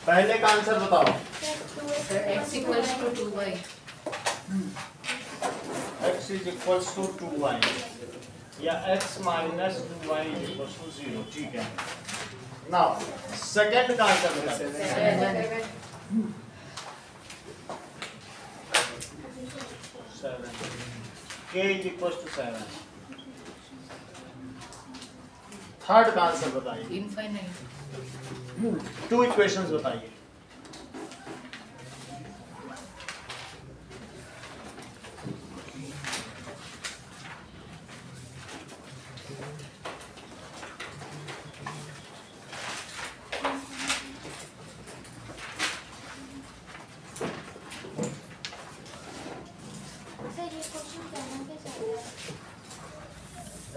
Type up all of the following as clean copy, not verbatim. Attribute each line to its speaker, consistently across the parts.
Speaker 1: पहले का आंसर बताओ।
Speaker 2: x equals to 2y।
Speaker 1: x is equals to 2y या x minus 2y is equals to 0। ठीक है, नाउ सेकंड का आंसर बताओ। 7 k is equals to 7। Third का आंसर बताइए।
Speaker 2: इनफाइनाइट।
Speaker 1: 2 इक्वेशंस बताइए।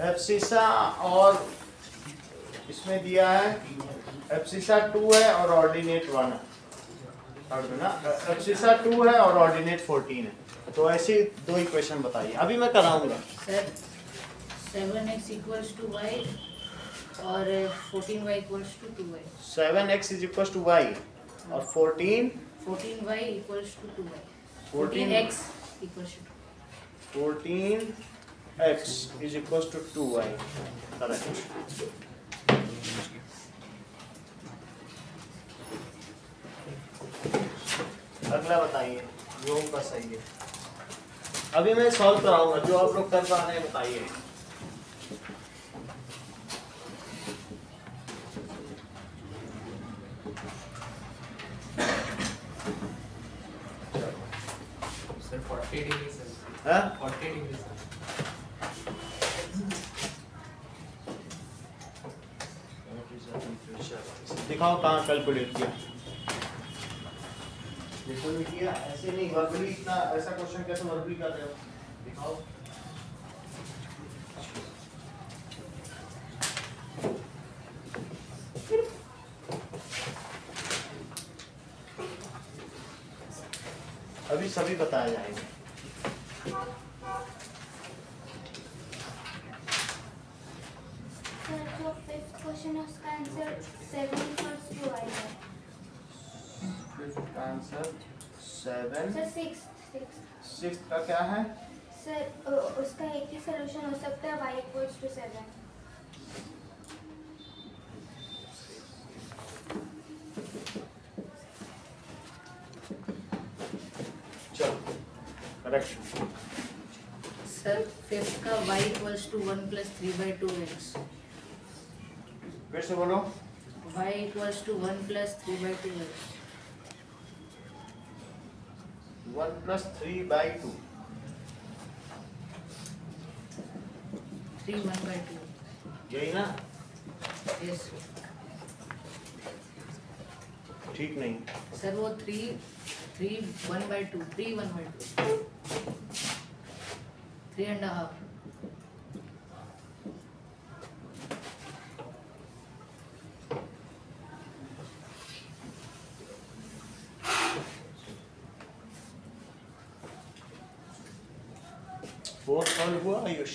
Speaker 1: एब्सिसा और इसमें दिया है एब्सिसा 2 है और ऑर्डिनेट 1 है ना। एब्सिसा 2 है और ऑर्डिनेट 14 है। तो ऐसे दो इक्वेशन बताइए, अभी मैं कराऊंगा।
Speaker 2: Sir 7x equals to y और 14y equals to 2y।
Speaker 1: 7x is equals to y और
Speaker 2: 14y equals to 2y। 14x equals to
Speaker 1: 14x is equals to 2y। Correct. अगला बताइए, योग का सही है। अभी मैं सॉल्व कराऊंगा, जो आप लोग कर पा रहे हैं बताइए।
Speaker 3: Sir 40 degree sir.
Speaker 1: हाँ
Speaker 3: 40 डिग्री सर।
Speaker 1: दिखाओ कहाँ कैलकुलेट किया। नहीं किया, ऐसे नहीं वर्बली, इतना ऐसा क्वेश्चन कैसे वर्बली कर रहे हो, दिखाओ। अभी सभी बताया जाएंगे।
Speaker 4: सर जो फिफ्थ क्वेश्चन है उसका आंसर 7 equals to y है।
Speaker 1: Fifth answer 7।
Speaker 4: सर सिक्स्थ
Speaker 1: का क्या है?
Speaker 4: सर उसका एक ही सॉल्यूशन हो सकता है, y equals to 7।
Speaker 1: चलो करेक्ट।
Speaker 2: सर फिफ्थ का y equals to 1 plus 3/2x।
Speaker 1: फिर से बोलो।
Speaker 2: y equals to 1 plus 3/2x।
Speaker 1: 1 plus 3/2।
Speaker 2: 3 1/2।
Speaker 1: यही ना?
Speaker 2: यस
Speaker 1: ठीक नहीं।
Speaker 2: सर वो 3 1/2 3 1/2 3.5।
Speaker 1: फोर्थ सॉल्व हुआ आयुष?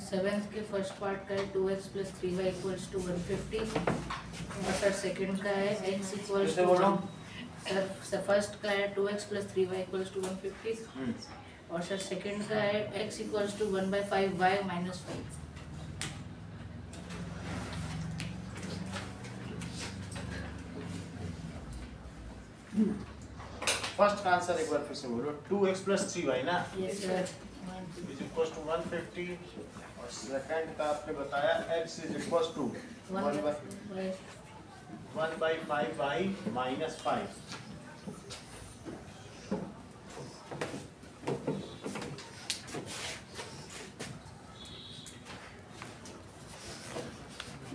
Speaker 2: सेवेंथ के फर्स्ट पार्ट का है 2x plus 3y equals to 150 और सर सेकंड का है x equals to sir first का है 2x plus 3y equals to 150 और सर सेकंड का है x equals to 1/5y minus 5।
Speaker 1: First का आंसर एक बार फिर से बोलो। 2x plus 3y ना
Speaker 2: yes sir
Speaker 1: is equals to 150 और सेकंड का आपने बताया x is equals to 1/5y minus 5।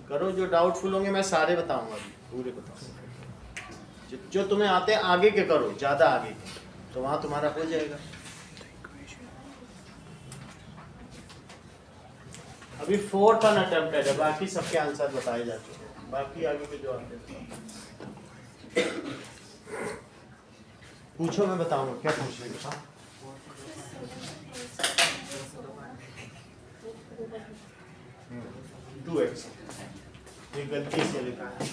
Speaker 1: करो, जो डाउटफुल होंगे मैं सारे बताऊंगा, अभी पूरे बताऊंगा। जो तुम्हें आते हैं आगे के करो, ज्यादा आगे के, तो वहां तुम्हारा हो जाएगा। अभी 4th अनअटेम्प्टेड है, बाकी सबके आंसर बताए जा चुके हैं, बाकी आगे के जवाब देते हैं। पूछो, मैं बताऊंगा क्या पूछ रहे हो। 2x ये गलती से लिखा है।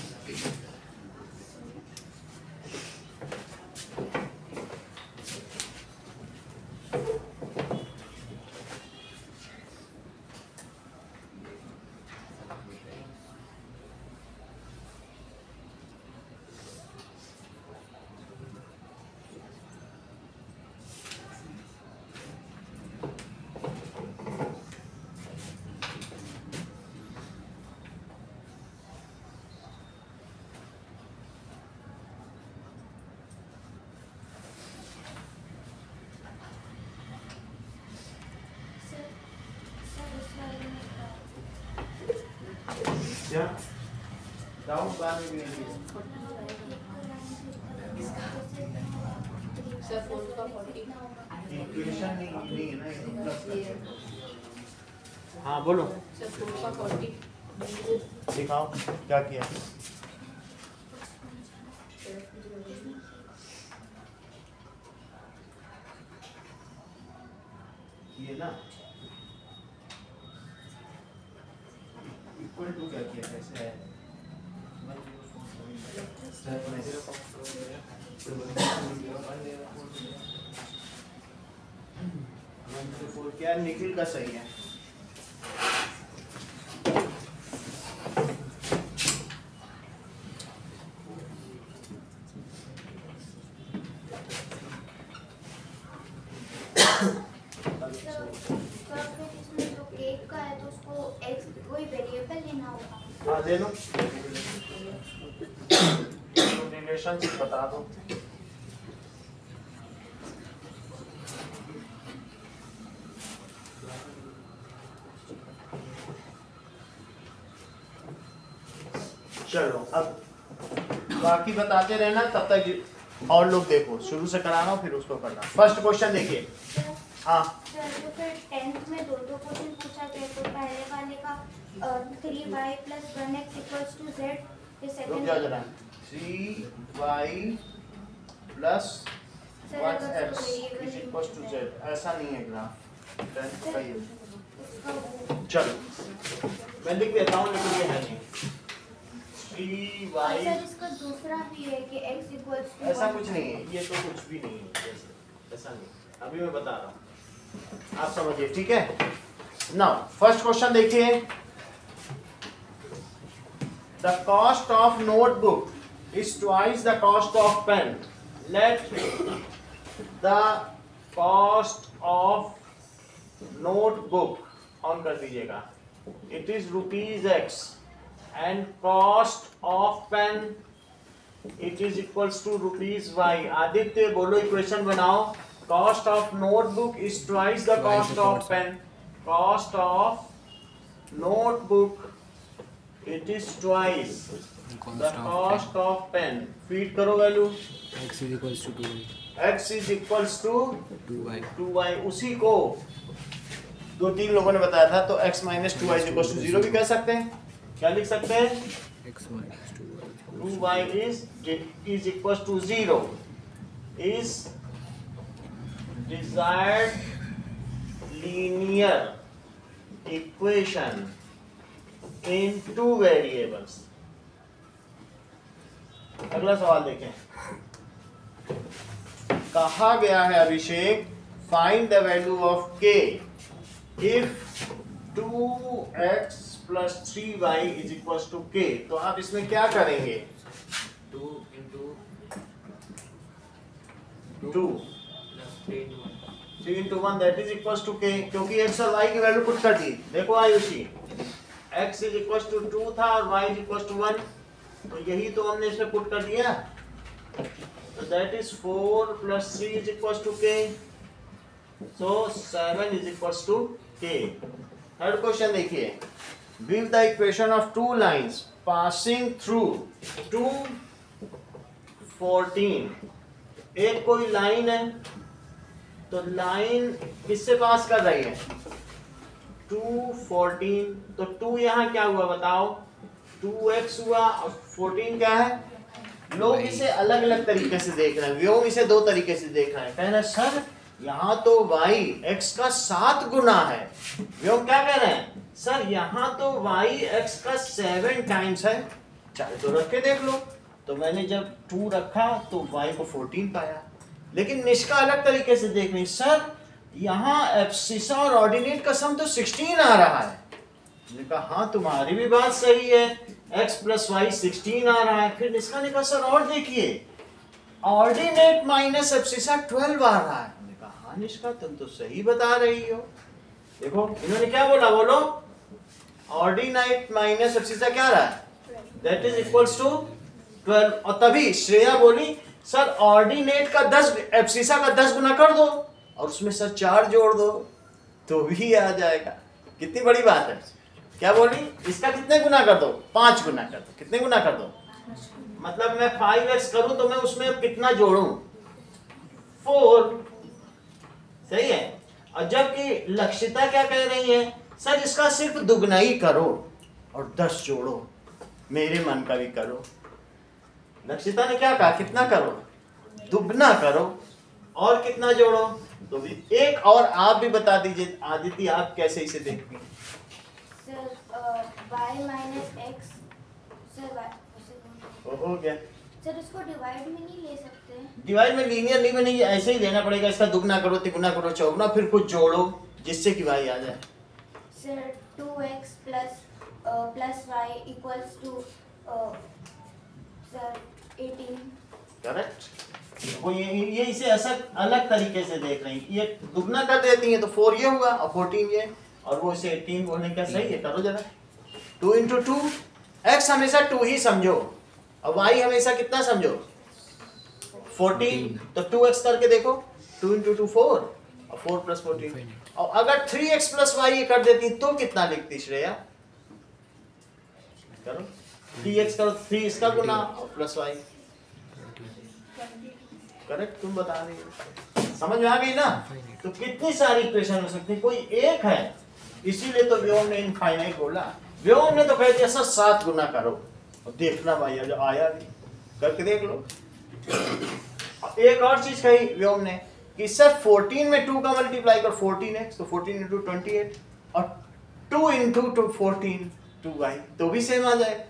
Speaker 1: क्या डाउट बाद में भी नहीं है।
Speaker 2: सर 4 का 40
Speaker 1: इक्वेशन नहीं है ना, ये प्लस है। हाँ बोलो,
Speaker 2: सर 4 का 40
Speaker 1: दिखाओ क्या किया। ये ना इक्वल टू क्या किया, कैसे है क्या निखिल का सही है। हाँ ले लो, रिलेशनशिप बता दो। चलो अब बाकी बताते रहना, तब तक और लोग देखो, शुरू से कराना फिर उसको करना। फर्स्ट क्वेश्चन देखिए। हाँ
Speaker 4: सर तो फिर 10th में दो क्वेश्चन पूछा गया, तो पहले वाले का 3y + 1x = z, फिर
Speaker 1: रुक
Speaker 4: सेकंड
Speaker 1: जाओ जरा। 3y + 1x = z, ऐसा नहीं है ग्राफ 10th का ये। चलो मैं लिख देता हूँ, लेकिन ये है नहीं। 3y,
Speaker 4: सर इसका दूसरा भी है कि x =
Speaker 1: ऐसा कुछ नहीं है, ये तो कुछ भी नहीं है ऐसा नहीं। अभी मैं बता रहा हूँ, आप समझिए, ठीक है। नाउ फर्स्ट क्वेश्चन देखिए। The cost of notebook is twice the cost of pen. Let the cost of notebook on कर दीजिएगा, it is ₹x and cost of pen it is equals to ₹y। Aditya बोलो, equation बनाओ। cost of notebook is twice the cost of pen। cost of notebook it is twice the cost of pen। Feed करो value.
Speaker 5: x is equals to 2y।
Speaker 1: x is equals to
Speaker 5: 2y
Speaker 1: 2y। उसी को 2-3 लोगों ने बताया था, तो x - 2y is equals to 0 भी कह सकते हैं। क्या लिख सकते हैं?
Speaker 5: x minus 2y
Speaker 1: 2y is equals to 0 is desired linear equation in two variables। अगला सवाल देखें। कहा गया है Abhishek, find the value of k if 2x + 3y = k। तो आप इसमें क्या करेंगे?
Speaker 3: 2 into
Speaker 1: 2
Speaker 3: plus 3 into 1.
Speaker 1: 3 into 1 that is equals to k, क्योंकि x और y की वैल्यू पुट कर दी। देखो Ayushi, x is equals to 2 था और y is equals to 1, तो यही तो हमने इसमें पुट कर दिया। तो that is 4 + 3 is equals to k, so 7 is equals to k। Third question देखिए। Give the equation of two lines passing through 2, 14। एक कोई लाइन है, तो लाइन किससे पास कर रही है? 214, तो 2 यहाँ क्या हुआ बताओ, 2x हुआ और 14 क्या है। लोग इसे अलग अलग तरीके से देख रहे हैं, व्योम इसे दो तरीके से देख रहे हैं। कह रहे हैं सर यहाँ तो y x का 7 गुना है। व्योम क्या कह रहे हैं, सर यहाँ तो y x का 7 टाइम्स है, चाहे तो रख के देख लो। तो मैंने जब 2 रखा तो y को 14 पाया। लेकिन निष्का अलग तरीके से देख रही, सर यहाँ एब्सिसा और ऑर्डिनेट का सम तो 16 आ रहा है। मैंने कहा हाँ तुम्हारी भी बात सही है, x प्लस वाई 16 आ रहा है। फिर निष्का ने कहा सर और देखिए, ऑर्डिनेट माइनस एब्सिसा 12 आ रहा है। मैंने कहा हाँ निष्का तुम तो सही बता रही हो। देखो इन्होंने क्या बोला, बोलो ऑर्डिनेट माइनस एब्सिसा क्या रहा है, दैट इज इक्वल्स टू 12। और तभी श्रेया बोली सर ऑर्डिनेट का 10 एब्सिसा का 10 गुना कर दो और उसमें सर 4 जोड़ दो तो भी आ जाएगा। कितनी बड़ी बात है। क्या बोली, इसका कितने गुना कर दो, 5 गुना कर दो। कितने गुना कर दो, मतलब मैं 5x करूं तो मैं उसमें कितना जोड़ूं, 4। सही है। और जबकि लक्षिता क्या कह रही है, सर इसका सिर्फ दुगना ही करो और 10 जोड़ो, मेरे मन का भी करो। लक्षिता ने क्या कहा, कितना करो, दुगना करो और कितना जोड़ो। तो भी एक और आप भी बता दीजिए आदित्य, आप कैसे इसे देखती हैं।
Speaker 4: Sir y minus x, sir
Speaker 1: हो गया।
Speaker 4: सर उसको डिवाइड में नहीं ले सकते,
Speaker 1: डिवाइड में लीनियर नहीं बनेगी, ऐसे ही लेना पड़ेगा। इसका दुगना करो, तिगुना करो, चौगुना, फिर कुछ जोड़ो जिससे कि y आ जाए।
Speaker 4: Sir 2x plus y equals to sir 18।
Speaker 1: Correct. वो ये इसे ऐसा अलग तरीके से देख रही हैं, ये दुगना कर देती हैं तो 4 ये हुआ और 14 ये, और वो इसे 18 बोलने का सही है। करो जरा, 2 इंटू 2, x हमेशा 2 ही समझो और y हमेशा कितना समझो, 14। तो 2x करके देखो, 2 इंटू 2 4 और 4 प्लस 14। और अगर 3x प्लस y ये कर देती तो कितना लिखती श्रेया, करो 3x करो, 3 इसका गुना और प्लस y। करेक्ट, तुम बता रही हो, समझ में आ गई ना। तो कितनी सारी इक्वेशन हो सकती है, कोई एक है। इसीलिए तो व्योम ने इनफाइनाइट बोला। व्योम ने तो कह दिया सर 7 गुना करो और देखना भाई जो आया भी, करके देख लो। एक और चीज कही व्योम ने कि सर 14 में 2 का मल्टीप्लाई कर 14x, तो 14 इंटू 28 और 2 इंटू 14 2y, तो भी सेम आ जाए।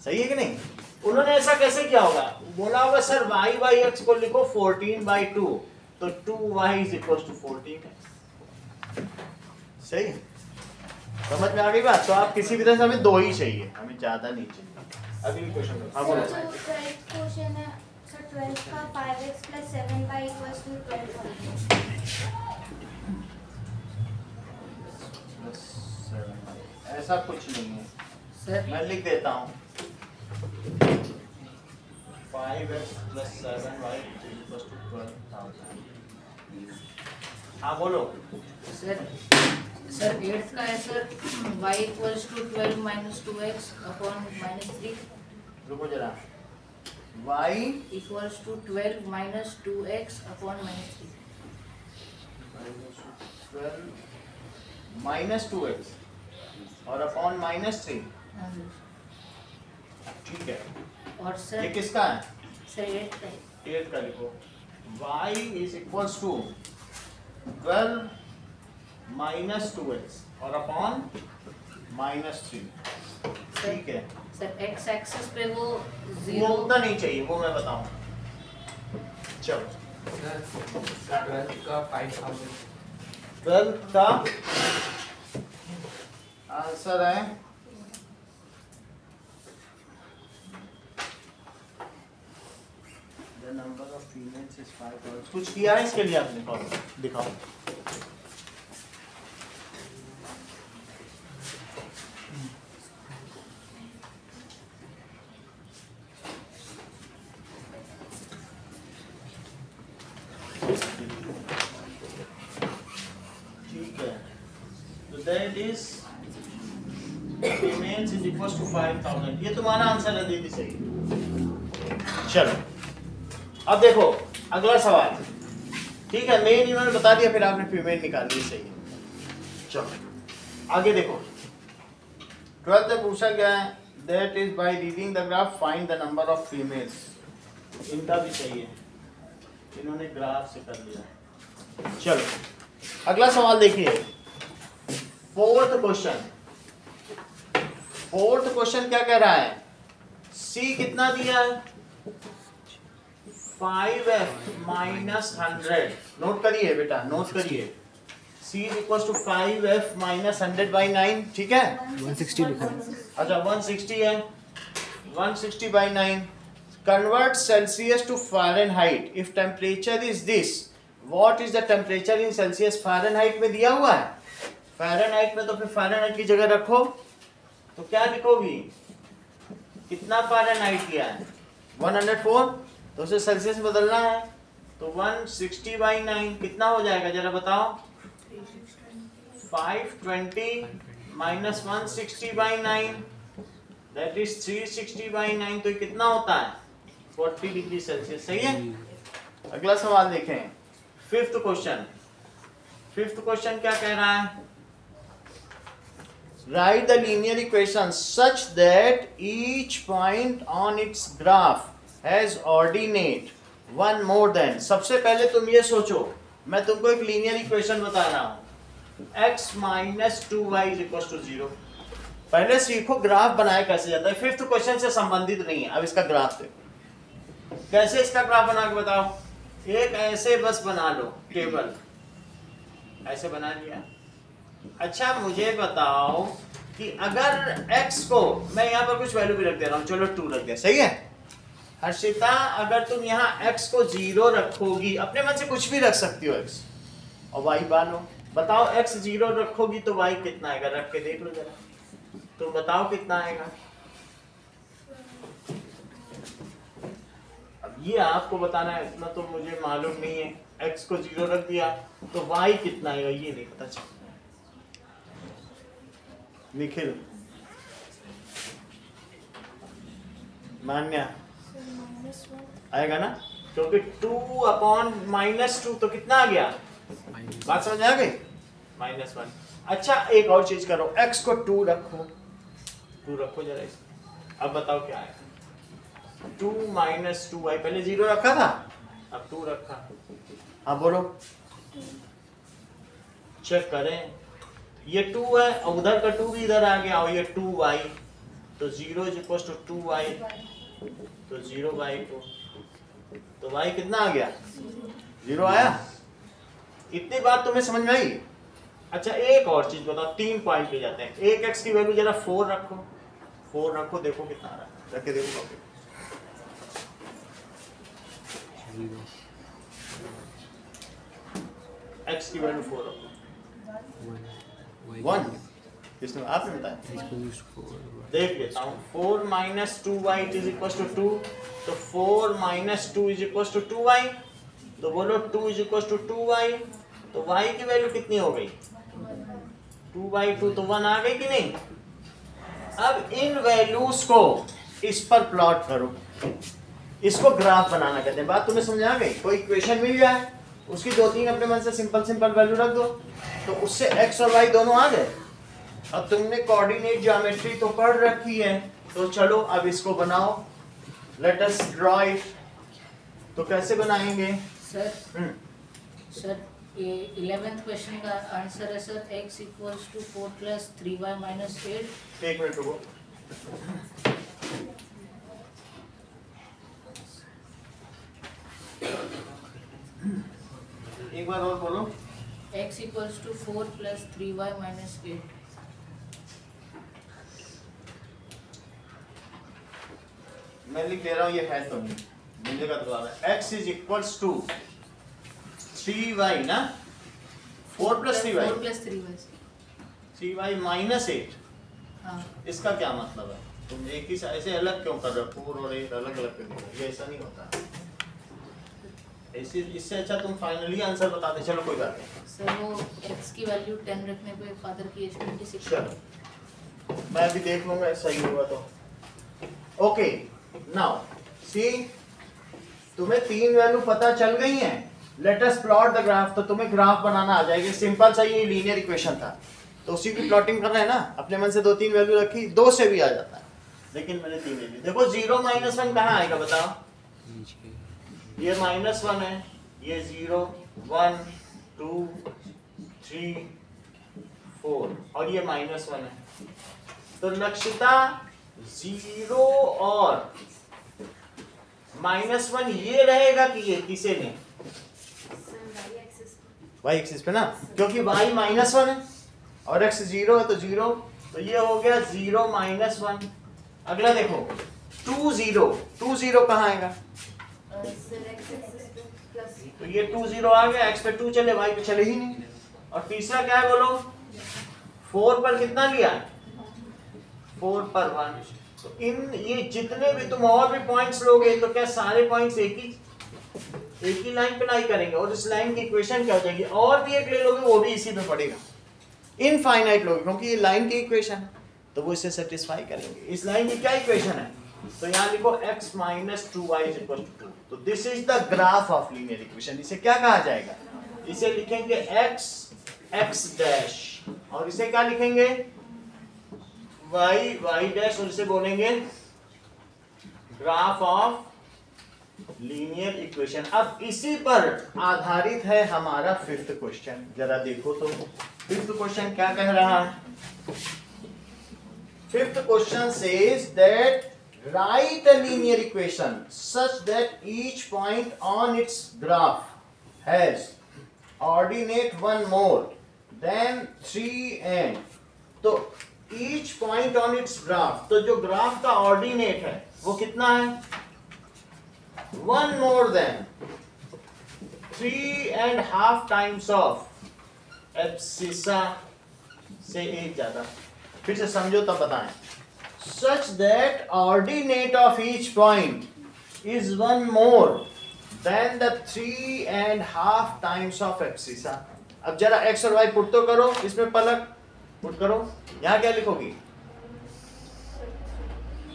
Speaker 1: सही है कि नहीं। उन्होंने ऐसा कैसे किया होगा, बोला होगा सर y बाई x को लिखो 14/2, तो 2y इज इक्वल टू 14। सही, समझ में आ गई बात। तो आप किसी भी तरह से, हमें 2 ही चाहिए, हमें ज्यादा नहीं चाहिए। अगली क्वेश्चन, हाँ बोलो।
Speaker 4: सर जो 12th क्वेश्चन है, सर 12 का 5x plus 7y equals to 12।
Speaker 1: ऐसा कुछ नहीं है
Speaker 2: सर
Speaker 1: मैं लिख देता हूँ 5x plus 7y equals to 12,000। हाँ बोलो।
Speaker 2: सर 8th का है sir, y equals to 12 minus 2x upon minus 3।
Speaker 1: रुको जरा, y
Speaker 2: equals to 12 minus 2x upon minus
Speaker 1: 12 minus 2x और अपॉन माइनस 3।
Speaker 2: 3।
Speaker 1: ठीक है,
Speaker 2: और सर
Speaker 1: ये किसका है,
Speaker 2: सर 8th का है।
Speaker 1: 8 का लिखो, y is equals to 12 minus 2x और अपॉन माइनस 3। ठीक है
Speaker 2: सर x एक्सिस पे वो
Speaker 1: वो
Speaker 2: 0
Speaker 1: उतना नहीं चाहिए, वो मैं बताऊं। चलो
Speaker 3: 12 का 5000।
Speaker 1: 12 का आंसर है the number of females is 5। कुछ किया है इसके लिए आपने, दिखाओ। ठीक है, तो that is females is equal to 5000। ये तुम्हारा आंसर है दीदी, सही। चलो अब देखो अगला सवाल। ठीक है, मेन इन्होंने बता दिया, फिर आपने फीमेल निकाल ली, सही है। चलो आगे देखो 12th में पूछा गया है that is by reading the graph find the number of females. इनका भी सही है, इन्होंने ग्राफ से कर लिया। चलो अगला सवाल देखिए, फोर्थ क्वेश्चन क्या कह रहा है, C कितना दिया है 5f माइनस 100। नोट करिए बेटा, नोट करिए, C is equal to 5f minus 100 by 9, ठीक है।
Speaker 5: 160 लिखा है।
Speaker 1: अच्छा 160 है, 160 by 9। Convert Celsius to Fahrenheit if temperature is this, what is the temperature in Celsius. Fahrenheit में दिया हुआ है, फ़ारेनहाइट में तो फिर फ़ारेनहाइट की जगह रखो, तो क्या लिखोगी, कितना फ़ारेनहाइट किया है 104, तो उसे सेल्सियस में बदलना है, तो 160 बाई 9 कितना हो जाएगा जरा बताओ, 520 minus 160 by 9 that is 360 by 9, तो ये कितना होता है 40 डिग्री सेल्सियस, सही है। अगला सवाल देखें, फिफ्थ क्वेश्चन क्या कह रहा है, write the linear equation such that each point on its graph has ordinate one more than। सबसे पहले तुम ये सोचो, मैं तुमको एक लीनियर इक्वेशन बता रहा हूं, x minus 2y is equal to 0। पहले सीखो ग्राफ बनाया कैसे जाता है, फिफ्थ क्वेश्चन से संबंधित नहीं है। अब इसका ग्राफ देखो, कैसे इसका ग्राफ बना के बताओ, एक ऐसे बस बना लो, टेबल ऐसे बना लिया। अच्छा मुझे बताओ कि अगर x को मैं यहाँ पर कुछ वैल्यू भी रख दे रहा हूँ, चलो 2 रख दिया, सही है। हर्षिता अगर तुम यहाँ x को 0 रखोगी, अपने मन से कुछ भी रख सकती हो x, और y बानो, बताओ x 0 रखोगी तो y कितना आएगा, रख के देख लो जरा, तुम बताओ कितना आएगा। अब ये आपको बताना है, इतना तो मुझे मालूम नहीं है, x को 0 रख दिया तो y कितना आएगा ये नहीं पता चला। निखिल, मान्या आएगा ना, क्योंकि 2 अपॉन माइनस 2 तो कितना आ गया, बात समझ आ गई, -1। अच्छा एक और चीज करो, x को 2 रखो, 2 रखो जरा इसको, अब बताओ क्या आएगा, 2 माइनस 2y, पहले 0 रखा था अब 2 रखा, हाँ बोलो, चेक करें, ये 2 है और उधर का 2 भी इधर आ गया, और ये 2y, तो 0 इज इक्वल टू 2y, तो 0/2, तो y कितना आ गया 0 आया। इतनी बात तुम्हें समझ में आई। अच्छा एक और चीज बताओ, 3 पॉइंट पे जाते हैं, एक x की वैल्यू जरा 4 रखो, देखो कितना आ रहा है, रख के देखो, x की वैल्यू 4 रखो, 1 किसने, आपने बताया, देख लेता हूँ, 4 minus 2y is equal to 2, तो 4 minus 2 is equal to 2y, तो बोलो 2 इज इक्वल टू 2y, तो y की वैल्यू कितनी हो गई 2/2, तो 1 आ गई कि नहीं। अब इन वैल्यूज को इस पर प्लॉट करो, इसको ग्राफ बनाना कहते हैं। बात तुम्हें समझ आ गई, कोई इक्वेशन मिल जाए उसकी 2-3 अपने मन से सिंपल वैल्यू रख दो, तो उससे x और y दोनों आ गए। अब तुमने कोऑर्डिनेट ज्योमेट्री तो पढ़ रखी है, तो चलो अब इसको बनाओ, लेट अस ड्रॉ इट। तो कैसे बनाएंगे
Speaker 2: सर ये 11th क्वेश्चन का आंसर है sir x equals to 4 plus 3y minus 8।
Speaker 1: एक मिनट रुको, एक बार और बोलो,
Speaker 2: x equals to 4 plus 3y minus 8।
Speaker 1: मैं लिख दे रहा हूँ, ये है तो नहीं मिलेगा तो है, x is equals to 3y ना, 4 प्लस 3y माइनस 8।
Speaker 2: हाँ
Speaker 1: इसका क्या मतलब है, तुम एक ही ऐसे अलग क्यों कर रहे हो, 4 और 8 अलग अलग कर रहे हो, ये ऐसा नहीं होता ऐसे। इससे अच्छा तुम फाइनली आंसर बता दे, चलो कोई बात नहीं
Speaker 2: सर, वो x की वैल्यू 10 रखने पे फादर की एज 26।
Speaker 1: चलो मैं भी देख लूंगा सही हुआ तो। ओके नाउ सी, तुम्हें 3 वैल्यू पता चल गई हैं, let us plot the graph. तो तुम्हें ग्राफ बनाना आ जाएगी, सिंपल सा ये लीनियर इक्वेशन था, तो उसी की प्लॉटिंग कर रहे हैं ना, अपने मन से 2-3 वैल्यू रखी, 2 से भी आ जाता है, लेकिन मैंने 3 ले ली। देखो 0 -1 कहाँ आएगा बताओ, ये -1 है, ये 0 1 2 3 4 और ये -1 है, तो लक्षिता 0 और -1 ये रहेगा कि ये किसे ने y एक्सिस पे ना, क्योंकि y -1 है और x 0 है तो 0, तो ये हो गया 0 -1। अगला देखो 2 0 कहाँ आएगा, तो ये 2 0 आ गया, x पे 2 चले, y पे चले ही नहीं। और तीसरा क्या है बोलो, 4 पर कितना लिया, 4 पर 1। तो इन ये जितने भी तुम और भी पॉइंट्स लोगे तो क्या सारे पॉइंट्स एक ही लाइन पे लाई करेंगे, और इस लाइन की इक्वेशन क्या हो जाएगी, और भी एक ले लोगे वो भी इसी पे पड़ेगा, इनफाइनाइट लोगे, क्योंकि ये लाइन की इक्वेशन है तो वो इसे सेटिस्फाई करेंगे। इस लाइन की क्या इक्वेशन है, तो यहाँ लिखो x - 2y = 2। तो this is the graph of linear equation. इसे क्या कहा जाएगा, इसे लिखेंगे x डैश, और इसे क्या लिखेंगे y डैश, और इसे बोलेंगे ग्राफ ऑफ लीनियर इक्वेशन। अब इसी पर आधारित है हमारा 5th क्वेश्चन। जरा देखो तो 5th क्वेश्चन क्या कह रहा है। 5th question says that write a linear equation such that each point on its graph has ordinate one more than 3 and, तो each point on its graph, तो जो ग्राफ का ऑर्डिनेट है वो कितना है, 1 more than 3.5 times of abscissa से एक ज्यादा। फिर से समझो तब बताएं। Such that ordinate of each point is 1 more than the 3.5 times of abscissa. अब जरा x और y पुट तो करो, इसमें पलक पुट करो, यहाँ क्या लिखोगी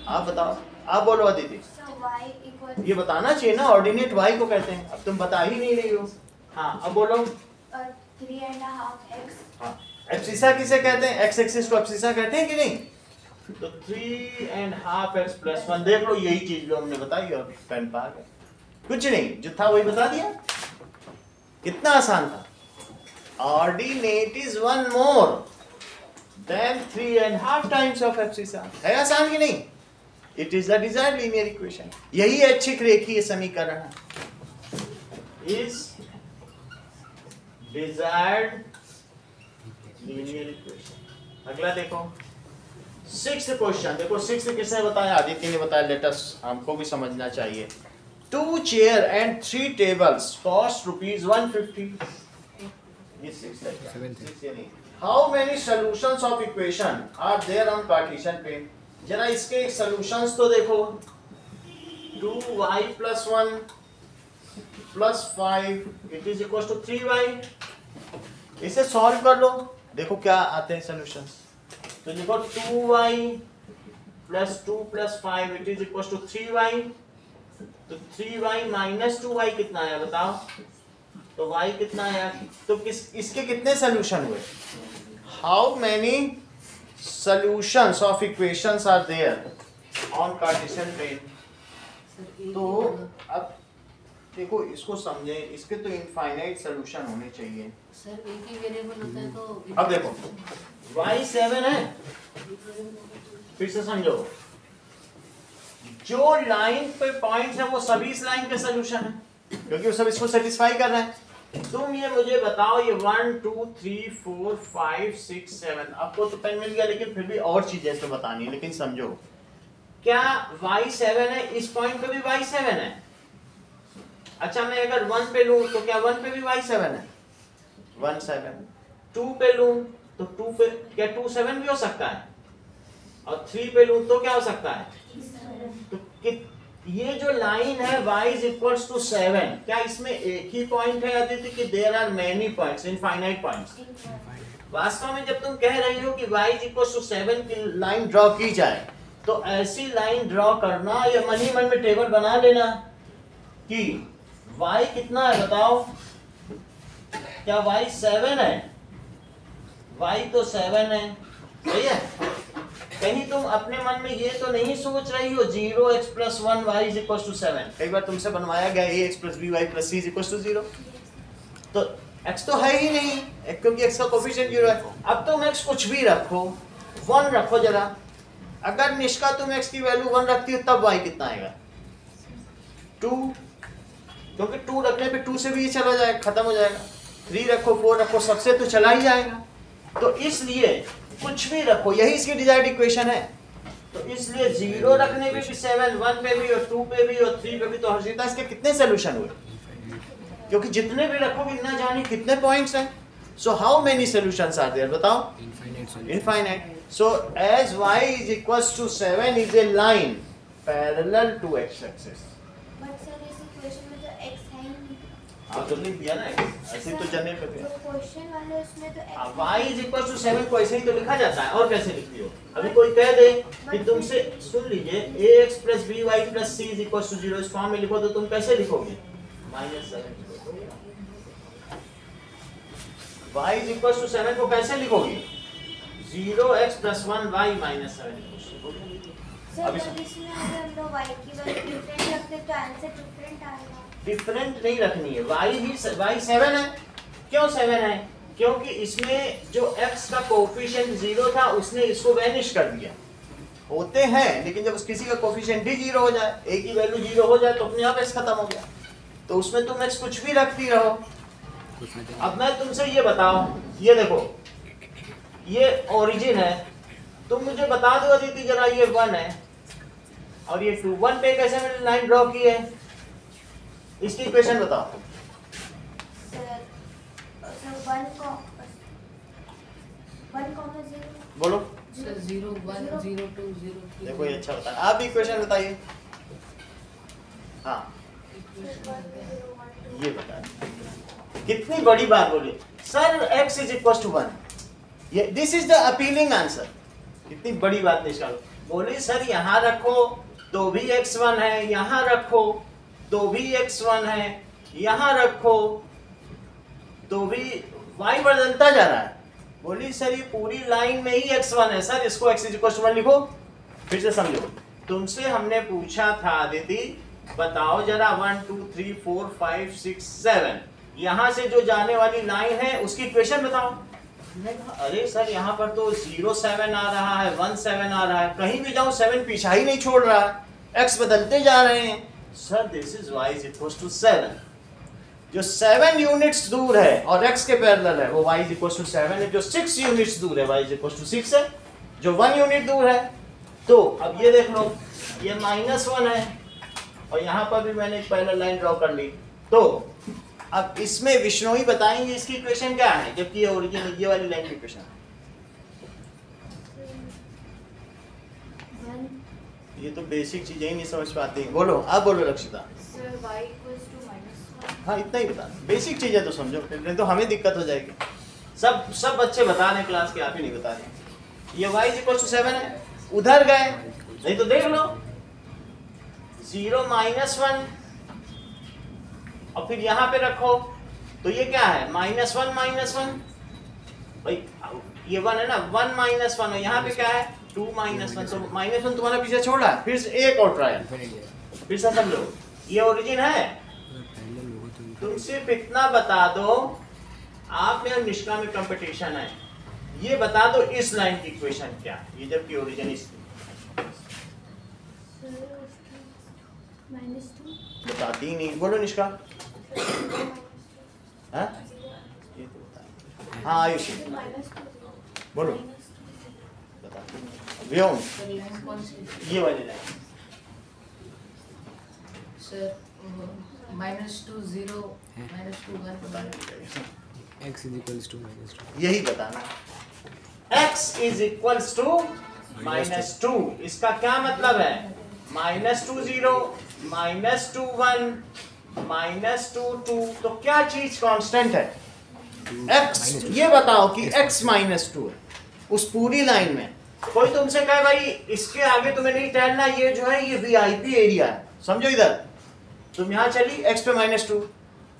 Speaker 1: आप बताओ, आप बोलो अदिति। ये बताना चाहिए ना, ऑर्डिनेट y को कहते हैं, अब तुम बता ही नहीं रही हो। हाँ अब बोलो
Speaker 4: 3.5x।
Speaker 1: हाँ, एब्सिसा किसे कहते हैं, x एक्सिस को एब्सिसा कहते हैं कि नहीं, तो 3.5x + 1। देख लो यही चीज जो हमने बताई और पेन पा गए, कुछ नहीं जो था वही बता दिया, कितना आसान था। Ordinate is 1 more than 3.5 times of abscissa, है आसान कि नहीं। It is the desired linear equation, यही ऐच्छिक रेखीय समीकरण है, इज डिजायर्ड लीनियर इक्वेशन। अगला देखो 6th क्वेश्चन, देखो 6th किसने बताया, आदित्य ने बताया, लेट अस, हमको भी समझना चाहिए। 2 चेयर एंड 3 टेबल्स कॉस्ट ₹150। ये 6th है। How many solutions of equation are there on Cartesian plane. जरा इसके सॉल्यूशंस तो देखो, 2y + 1 + 5 = 3y। इसे सॉल्व कर लो, देखो क्या आते हैं सॉल्यूशंस। तो देखो 2y + 2 + 5 = 3y। तो 3y - 2y कितना आया बताओ, तो y कितना आया, तो इसके कितने सॉल्यूशन हुए, how many solutions of equations are there on Cartesian plane। तो अब देखो इसको समझे, इसके तो इनफाइनाइट सॉल्यूशन होने चाहिए।
Speaker 2: सर एक ही वेरिएबल होता है तो
Speaker 1: अब देखो y 7 है, फिर से समझो, जो लाइन पे पॉइंट्स है वो सभी इस लाइन के सॉल्यूशन है, क्योंकि वो सब इसको सेटिस्फाई कर रहे हैं। तुम ये मुझे बताओ, ये 1 2 3 4 5 6 7, आपको तो पेन मिल गया, लेकिन फिर भी और चीजें इसमें बतानी है, लेकिन समझो क्या y 7 है, इस पॉइंट पे भी y 7 है। अच्छा मैं अगर 1 पे लूं तो क्या 1 पे भी y 7 है, 1 7। 2 पे लूं तो 2 पे क्या 2 7 भी हो सकता है, और 3 पे लूं तो क्या हो सकता है, तो ये जो लाइन है y = 7, क्या इसमें एक ही पॉइंट है अदिति कि there are many points, infinite points. वास्तव में जब तुम कह रही हो कि y = 7 की लाइन ड्रॉ की जाए, तो ऐसी लाइन ड्रॉ करना या मन ही मन में टेबल बना लेना कि y कितना है बताओ, क्या y 7 है, y तो 7 है, सही है। कहीं तुम अपने मन में ये तो नहीं सोच रही हो 0x + 1y = 7। कई बार तुमसे बनवाया गया ax + by + c = 0, तो x तो है ही नहीं, क्योंकि x का कोफिशिएंट 0 है। अब तुम x कुछ भी रखो, 1 रखो जरा। अगर निष्का तुम x की वैल्यू 1 रखती हो तब y कितना आएगा? 2, क्योंकि 2 रखने पे 2 से भी ये चला जाएगा, खत्म हो जाएगा। 3 रखो, 4 रखो, सबसे तो चला ही जाएगा। तो इसलिए कुछ भी रखो, यही इसकी डिजायर्ड इक्वेशन है। तो इसलिए 0 रखने पे भी 7, 1 पे भी और 2 पे भी और 3 पे भी, तो हर्षिता इसके कितने सोल्यूशन हुए? क्योंकि जितने भी रखोगे ना जाने कितने पॉइंट्स हैं। So how many solutions are there, बताओ? Infinite. So as y = 7 is a line parallel to x axis.
Speaker 4: But sir इस इक्वेशन में तो x है ही नहीं।
Speaker 1: हाँ तो लिख दिया ना, ऐसे तो जनरल पे
Speaker 4: जो क्वेश्चन वाले उसमें तो x
Speaker 1: y = 7 को ऐसे ही तो लिखा जाता है, और कैसे लिखती हो? अभी कोई कह दे कि तुमसे, सुन लीजिए, ax + by + c = 0 इस फॉर्म में लिखो, तो तुम कैसे लिखोगे? -7। y = 7 को कैसे लिखोगे? 0x + 1y - 7
Speaker 4: सर
Speaker 1: अभी
Speaker 4: बट इसमें अगर हम लोग y की वैल्यू डिफरेंट रखते तो आंसर डिफरेंट आएगा।
Speaker 1: डिफरेंट नहीं रखनी है, y 7 है। क्यों 7 है? क्योंकि इसमें जो x का कोफिशिएंट 0 था उसने इसको वैनिश कर दिया। होते हैं, लेकिन जब किसी का कोफिशिएंट ही 0 हो जाए, a की वैल्यू 0 हो जाए तो अपने आप x खत्म हो गया। तो उसमें तुम x कुछ भी रखती रहो। अब मैं तुमसे ये बताओ, ये देखो, ये ओरिजिन है, तुम मुझे बता दो अदिति जरा, ये 1 है और ये 2, 1 पे कैसे मैंने लाइन ड्रॉ की है? इसकी इक्वेशन बताओ।
Speaker 4: सर 1,0
Speaker 1: बोलो।
Speaker 2: सर 0 1 0 2 0 3।
Speaker 1: देखो ये अच्छा होता है। आप भी इक्वेशन बताइए। हाँ ये बताएं, कितनी बड़ी बात बोली सर, x = 1। ये this is the appealing answer. कितनी बड़ी बात निकाल बोली सर, यहाँ रखो तो भी x1 है, यहाँ रखो तो भी x1 है, यहाँ रखो तो भी y बदलता जा रहा है। बोली सर ये पूरी लाइन में ही x1 है सर, इसको x = 1 लिखो। फिर से समझो, तुमसे हमने पूछा था आदिति, बताओ जरा 1 2 3 4 5 6 7 यहाँ से जो जाने वाली लाइन है उसकी इक्वेशन बताओ। मैंने कहा अरे सर यहाँ पर तो 0 7 आ रहा है, 1 7 आ रहा है, कहीं भी जाऊँ 7 पीछा ही नहीं छोड़ रहा है, x बदलते जा रहे हैं। Sir this is y = 7। जो 7 यूनिट्स दूर है और x के पैरेलल है वो y = 7 है। जो 6 यूनिट्स दूर है y = 6 है। जो 1 यूनिट दूर है, तो अब ये देख लो, ये -1 है और यहाँ पर भी मैंने एक पैरेलल लाइन ड्रॉ कर ली। तो अब इसमें विष्णोई बताएंगे इसकी इक्वेशन क्या है, जबकि ये ओरिजिन ये वाली लाइन की इक्वेशन है। ये तो बेसिक चीजें ही नहीं समझ पाती। बोलो, आप बोलो रक्षिता।
Speaker 4: Sir y = -1।
Speaker 1: हाँ इतना ही बता, बेसिक चीजें तो समझो, नहीं तो हमें दिक्कत हो जाएगी। सब बच्चे बता रहे क्लास के, आप ही नहीं बता रहे। ये y = 7 है, उधर गए नहीं तो देख लो 0 -1 और फिर यहाँ पे रखो तो ये क्या है -1 भाई, ये 1 है ना, 1 -1 और यहाँ पे क्या है 2 -1, तो -1 तुम्हारा पीछे छोड़ा है। फिर से एक और ट्रायल, फिर से समझो, ये ओरिजिन है। तुम सिर्फ इतना बता दो, आप में और निष्का में कंपटीशन है, ये बता दो इस लाइन की इक्वेशन क्या है, ये जबकि ओरिजिन इसकी
Speaker 4: -2
Speaker 1: बताती ही नहीं। बोलो निष्का। हाँ ये तो बता। हाँ आयुष बोलो, बताती नहीं। व्योम,
Speaker 2: सर लाइन कौन सी?
Speaker 1: ये वाली लाइन।
Speaker 2: Sir -2 0 -2 1
Speaker 5: x = -2।
Speaker 1: यही बताना, x = -2। इसका क्या मतलब है? -2 0 -2 1 -2 2। तो क्या चीज कांस्टेंट है? x। ये बताओ कि x -2 है उस पूरी लाइन में। कोई तुमसे कहे भाई इसके आगे तुम्हें नहीं टहलना, ये जो है ये VIP एरिया है, समझो इधर तुम यहाँ चली x पे -2,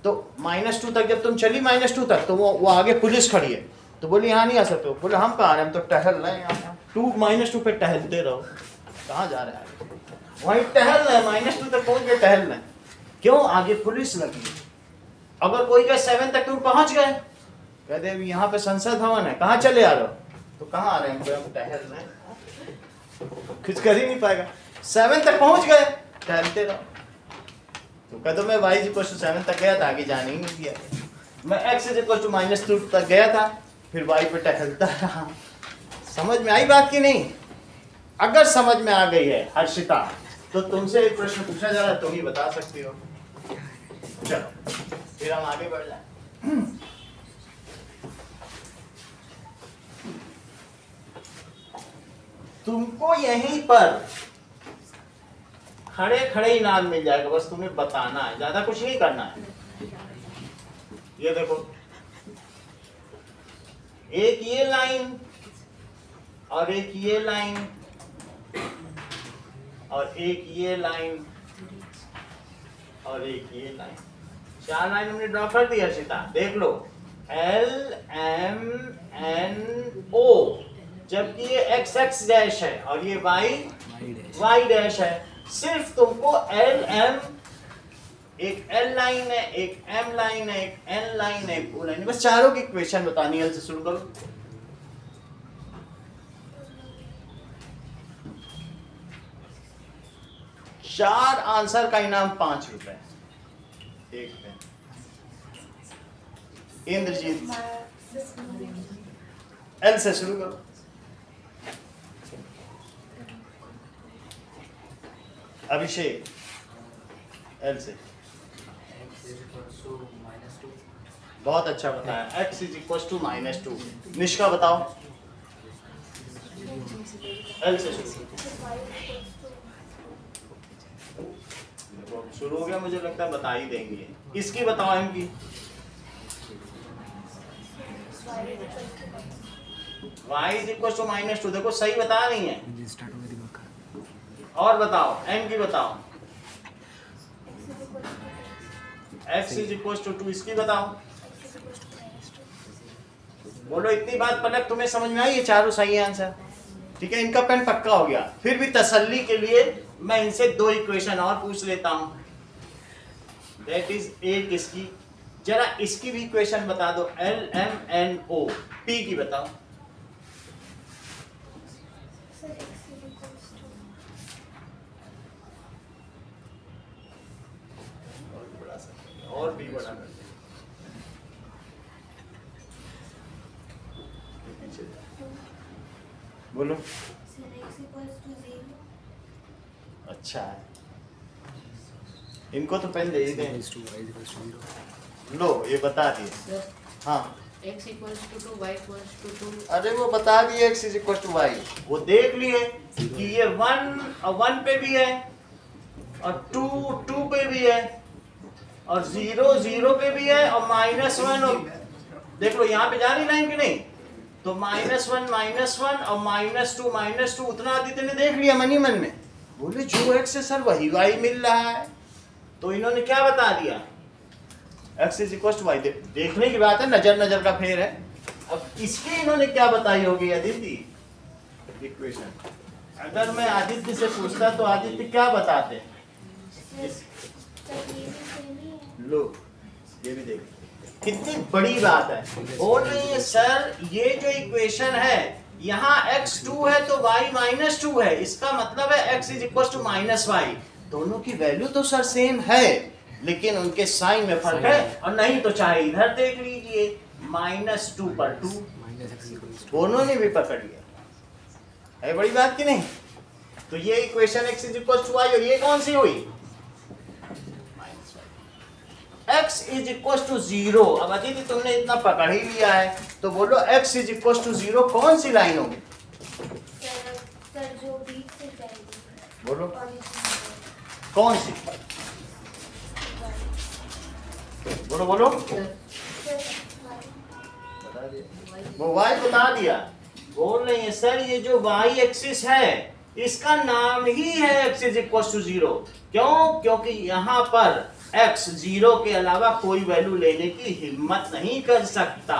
Speaker 1: तो -2 तक जब तुम चली -2 तक, तो वो आगे पुलिस खड़ी है, तो बोले यहाँ नहीं आ सकते हो। बोले हम कहाँ आ रहे हैं, हम तो टहल रहे हैं यहाँ। 2 -2 पे टहलते रहो। कहाँ जा रहे हैं? वहीं टहल रहे हैं, -2 तक पहुँच गए, टहल रहे हैं। क्यों? आगे पुलिस लगी। अगर कोई कहे 7 तक तुम पहुँच गए, कहते अभी यहाँ पे संसद भवन है, कहाँ चले आ रहे हो? तो कहाँ आ रहे हैं? हम टहल रहे हैं। कुछ कर ही नहीं पाएगा। 7 तक पहुँच गए, टहलते रहो। तो कहते मैं y=7 तक गया था, आगे जाने ही नहीं दिया। मैं x=-2 तक गया था, फिर y पे टहलता रहा। समझ में आई बात की नहीं? अगर समझ में आ गई है हर्षिता, तो तुमसे एक प्रश्न पूछा जा रहा है, तुम ही बता सकती हो। चलो फिर हम आगे बढ़ जाए। तुमको यहीं पर खड़े खड़े इनाम मिल जाएगा, बस तुम्हें बताना है, ज्यादा कुछ नहीं करना है। ये देखो, एक ये लाइन और एक ये लाइन और एक ये लाइन और एक ये लाइन, 4 लाइन हमने ड्रॉ कर दी हर्षिता। देख लो, L M N O, जबकि ये x x डैश है और ये y डैश है। सिर्फ तुमको L M, एक L लाइन है, एक M लाइन है, एक N लाइन है, एक O लाइन है, बस चारों की इक्वेशन बतानी है। L से शुरू करो। चार आंसर का इनाम 5 रुपए। एक पे इंद्रजीत, L से शुरू करो। अभिषेक, L से। बहुत अच्छा बताया, x=-2। निष्का बताओ, L से शुरू हो गया, मुझे लगता है बता ही देंगे। इसकी बताओ, M की। y=-2, देखो सही बता नहीं है। और बताओ, N की बताओ। x=-2, इसकी बताओ। बोलो, इतनी बात पलक तुम्हें समझ में आई? ये चारों सही आंसर, ठीक है। इनका पेन पक्का हो गया। फिर भी तसल्ली के लिए मैं इनसे 2 इक्वेशन और पूछ लेता हूं। दैट इज, एक इसकी, जरा इसकी भी इक्वेशन बता दो। L M N O, P की बताओ। और भी बड़ा कर दे। बोलो। अच्छा है, इनको तो पेन दे ही दें। लो, ये बता दिए। हाँ,
Speaker 2: x=2 y=2।
Speaker 1: अरे वो बता दिए x=y, वो देख लिए कि ये 1 पे भी है और 2 पे भी है और 0 पे भी है और -1 और देख लो यहाँ पे जा रही लाइन की नहीं, तो -1 और -2 उतना आदित्य ने देख लिया मनी मन में। बोले जो x है सर वही y मिल रहा है, तो इन्होंने क्या बता दिया, x=y। देखने की बात है, नजर का फेर है। अब इसके इन्होंने क्या बताई होगी आदित्य इक्वेशन? अगर मैं आदित्य से पूछता तो आदित्य क्या बताते? लो, ये भी देख, कितनी बड़ी बात है। बोल रही है सर ये जो इक्वेशन है यहाँ x2 है तो y -2 है, इसका मतलब है x=-y। दोनों की वैल्यू तो सर सेम है, लेकिन उनके साइन में फर्क है। और नहीं तो चाहे इधर देख लीजिए, -2 पर 2, दोनों ने भी पकड़ लिया। है बड़ी बात की नहीं? तो ये इक्वेशन x=y और ये कौन सी हुई? x=0। अब अदिति तुमने इतना पकड़ ही लिया है, तो बोलो x=0 कौन सी लाइन होगी?
Speaker 4: सर जो बीच से जाएगी।
Speaker 1: बोलो कौन सी? बोलो बोलो। वो y बता दिया। बोल रही है सर ये जो y एक्सिस है इसका नाम ही है x=0। क्यों? क्योंकि यहाँ पर x 0 के अलावा कोई वैल्यू लेने की हिम्मत नहीं कर सकता।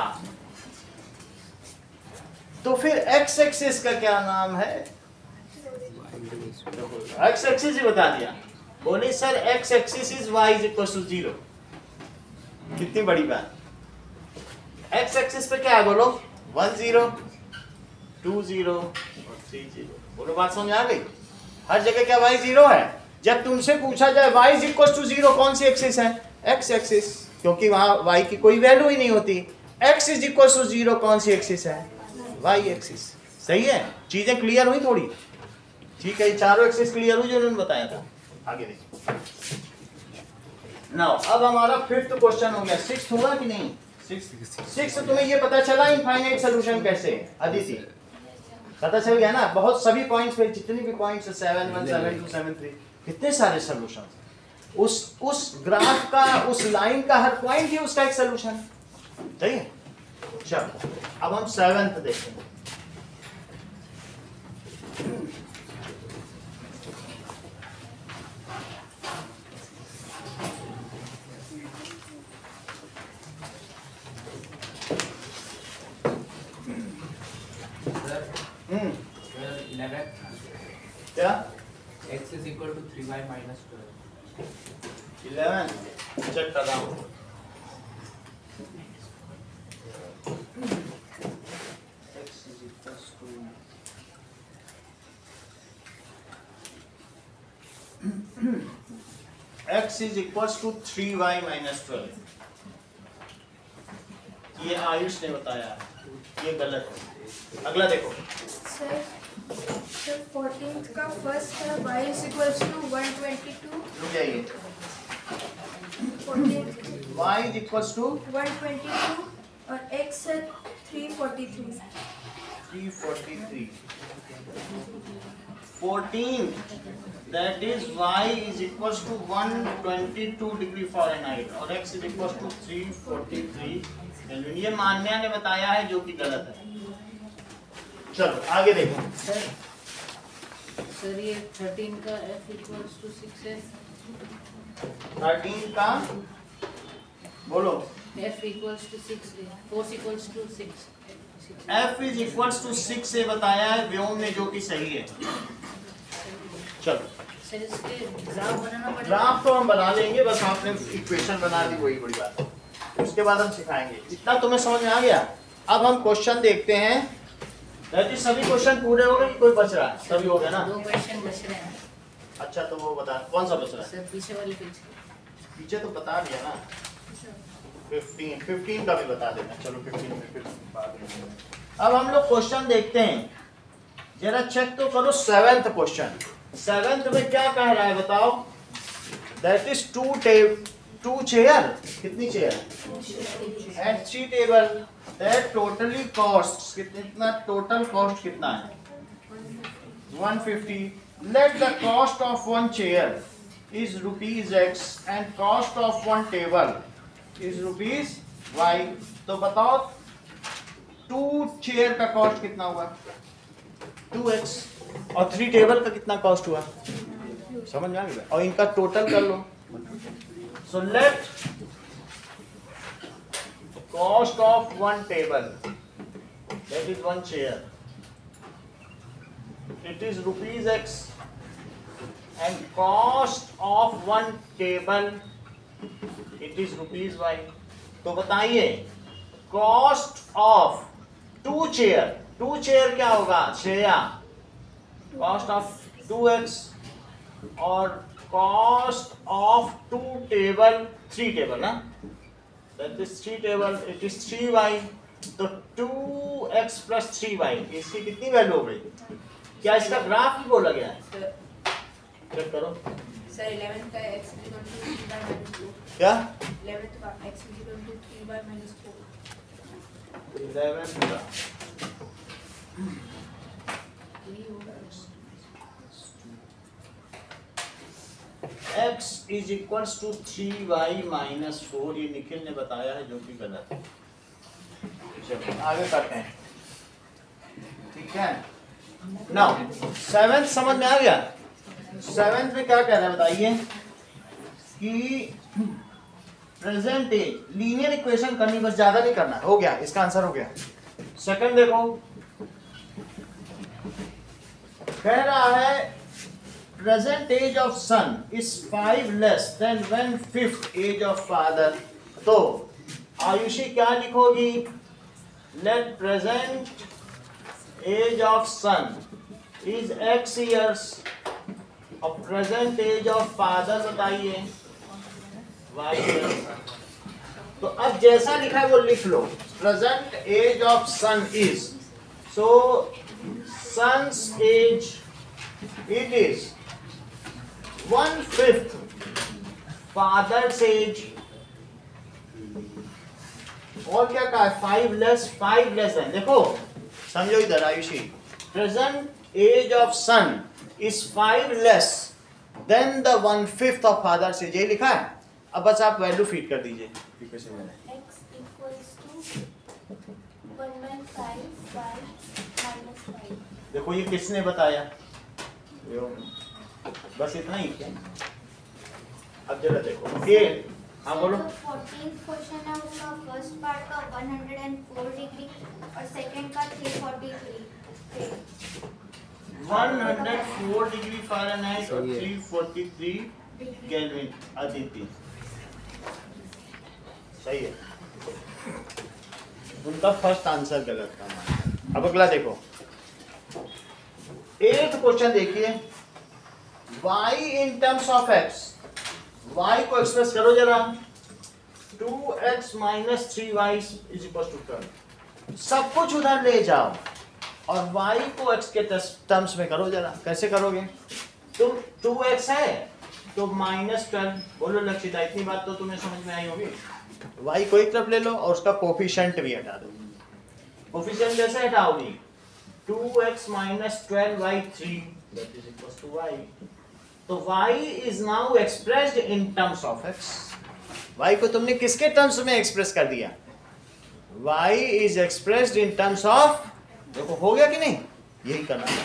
Speaker 1: तो फिर एक्स एक्सिस का क्या नाम है? एक्स एक्सिस ही बता दिया। बोले sir X axis is Y is equal to 0। कितनी बड़ी बात। एक्स एक्सिस पे क्या है बोलो? 1 0 2 0 और 3 0। बोलो बात समझ आ गई? हर जगह क्या वाई 0 है? जब तुमसे पूछा जाए वाई इज इक्वल टू 0 कौन सी एक्सिस है? एक्स एक्सिस, क्योंकि वहां वाई की कोई वैल्यू ही नहीं होती। एक्स इज इक्वल टू 0 कौन सी एक्सिस है? Y axis. सही है, चीजें क्लियर हुई थोड़ी? ठीक है, ये चारों एक्सिस क्लियर हुई जो उन्होंने बताया था। आगे देखिए। नाउ अब हमारा 5th क्वेश्चन हो गया। 6th हुआ कि नहीं? 6th तुम्हें ये पता चला इनफाइनाइट सोल्यूशन कैसे? अदिति पता चल गया ना? बहुत सभी पॉइंट्स पे जितने भी पॉइंट्स 7 1 7 2 7 3 कितने सारे सॉल्यूशन। उस ग्राफ का, उस लाइन का हर पॉइंट ही उसका एक सॉल्यूशन। सही है। चलो अब हम 7th देखते हैं। क्या?
Speaker 3: x is equal to 3y minus 12.
Speaker 1: 11 check कर रहा हूँ। x is equals to 3y minus 12। ये आयुष ने बताया, ये गलत है। अगला देखो।
Speaker 6: सर 14th का फर्स्ट है y is equals to 122।
Speaker 1: रुक जाइए।
Speaker 6: 14th
Speaker 1: y is equals to
Speaker 6: 122 और x है 343।
Speaker 1: 343। 14 that is y is equals to 122 degree Fahrenheit और x is equals to 343 kelvin. ये मान्या ने बताया है जो कि गलत है। चलो आगे देखो।
Speaker 2: सर ये 13 का f इक्वल्स टू 6 है।
Speaker 1: 13 का बोलो।
Speaker 2: f इक्वल्स टू 6 है। Force equals to 6।
Speaker 1: f is equals to 6 से बताया है व्योम में, जो कि सही है। चलो
Speaker 2: सर इसके ग्राफ बनाना पड़ेगा।
Speaker 1: ग्राफ तो हम बना लेंगे, बस आपने इक्वेशन बना दी वही बड़ी बात है। उसके बाद हम सिखाएंगे। इतना तुम्हें समझ में आ गया? अब हम क्वेश्चन देखते हैं। दैट सभी क्वेश्चन पूरे हो गए कि कोई बच रहा है? सभी हो गए ना?
Speaker 2: 2 क्वेश्चन बच रहे हैं।
Speaker 1: अच्छा तो वो बता कौन सा बच रहा है?
Speaker 2: सर पीछे वाले
Speaker 1: पीछे तो बता दिया ना। 15 का भी बता देना। चलो 15 में फिर बाद में। अब हम लोग क्वेश्चन देखते हैं, जरा चेक तो करो। 7th question. 7th में क्या कह रहा है बताओ? That is 2 chair. कितनी chair? And 3 table. That totally cost कितना? टोटल कॉस्ट कितना है? 150। Let the cost of 1 chair is rupees x and cost of 1 table is rupees y। तो बताओ 2 चेयर का कॉस्ट कितना हुआ? 2x। और 3 टेबल का कितना कॉस्ट हुआ? समझ में आ गया? और इनका टोटल कर लो। So let cost of 1 table that is 1 chair, it is rupees x and cost of 1 table it is rupees y। तो बताइए cost of 2 चेयर क्या होगा? श्रेया cost of 2x और cost of 2 table 3 टेबल ना, that is 3 table, it is 3y। तो 2x plus 3y इसकी कितनी value हो गई? क्या इसका ग्राफ ही बोला गया है? चेक करो
Speaker 6: सर 11th का x is equal to 3y-2।
Speaker 1: क्या?
Speaker 6: 11th का x is equal to 3y-4।
Speaker 1: 11 का x is equals to 3y minus 4। ये निखिल ने बताया है जो कि गलत है। चलो आगे करते हैं। ठीक है। नाउ 7th समझ में आ गया? 7th में क्या कह रहा है बताइए? कि प्रेजेंट डे लीनियर इक्वेशन करनी, बस ज्यादा नहीं करना। हो गया, इसका आंसर हो गया। सेकंड देखो कह रहा है present age of son is 5 less than 1/5 age of father. तो आयुषी क्या लिखोगी? Let present age of son is x years और प्रेजेंट एज ऑफ फादर बताइए y years। तो अब जैसा लिखा है वो लिख लो। Present age of son is, so son's age it is 1/5 father's age. और क्या कहा? 5 लेस देन। देखो समझो इधर Ayushi, present age of son is 5 less than the 1/5 of father's age. ये लिखा है। अब बस आप वैल्यू फीड कर दीजिए।
Speaker 4: x equals to 1/5 y minus 5।
Speaker 1: देखो ये किसने बताया? बस इतना ही है। अब जरा देखो ये, हाँ बोलो।
Speaker 4: 14th क्वेश्चन है उसका फर्स्ट पार्ट का 104 डिग्री और सेकंड का 343।
Speaker 1: 104 डिग्री फ़ारेनहाइट और 343 केल्विन। अदिति सही है, उनका फर्स्ट आंसर गलत था। अब अगला देखो, 8th क्वेश्चन देखिए। y in terms of x, y को एक्सप्रेस करो जरा। 2x minus 3y is equal to 12। सब कुछ उधर ले जाओ और y को x के टर्म्स में करो जरा। कैसे करोगे? तुम 2x है तो -12 बोलो लक्षिता। इतनी बात तो तुम्हें समझ में आई होगी। y को एक तरफ ले लो और उसका कोफिशिएंट भी हटा दो। कोफिशिएंट कैसे हटाओगी? 2x minus 12y3 that is equals to y। तो y is now expressed in terms of x। y को तुमने किसके टर्म्स में एक्सप्रेस कर दिया? y is expressed in terms of, देखो हो गया कि नहीं? यही करना है।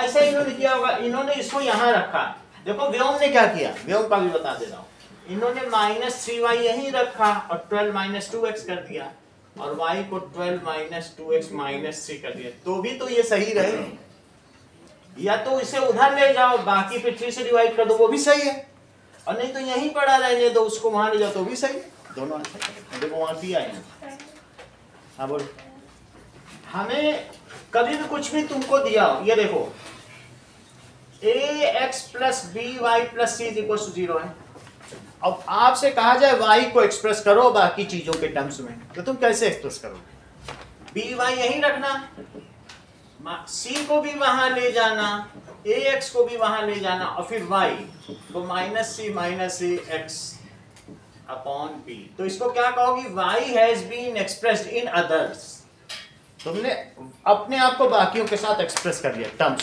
Speaker 1: ऐसे इन्होंने किया होगा, इन्होंने इसको यहाँ रखा। देखो व्योम ने क्या किया, व्योम का भी बता दे रहा हूँ। इन्होंने -3y यहीं रखा और 12 - 2x कर दिया और y को 12 - 2x - 3 कर दिया। तो भी तो ये सही रहे। या तो इसे उधर ले जाओ, बाकी पे 3 से डिवाइड कर दो, वो भी सही है। और नहीं तो यहीं पड़ा रहने दो, उसको वहां ले जाओ तो भी सही है। दोनों देखो वहां भी आए हैं। हाँ बोलो। हमें कभी भी कुछ भी तुमको दिया हो, ये देखो ax + by + c = 0 है। अब आपसे कहा जाए y को एक्सप्रेस करो बाकी चीजों के टर्म्स में, तो तुम कैसे एक्सप्रेस करोगे? by यहीं रखना, c को भी वहां ले जाना, ax को भी वहां ले जाना और फिर y को -c - ax अपॉन p। तो इसको क्या कहोगी? y has been expressed in others. तुमने अपने आप को बाकियों के साथ एक्सप्रेस कर लिया टर्म्स।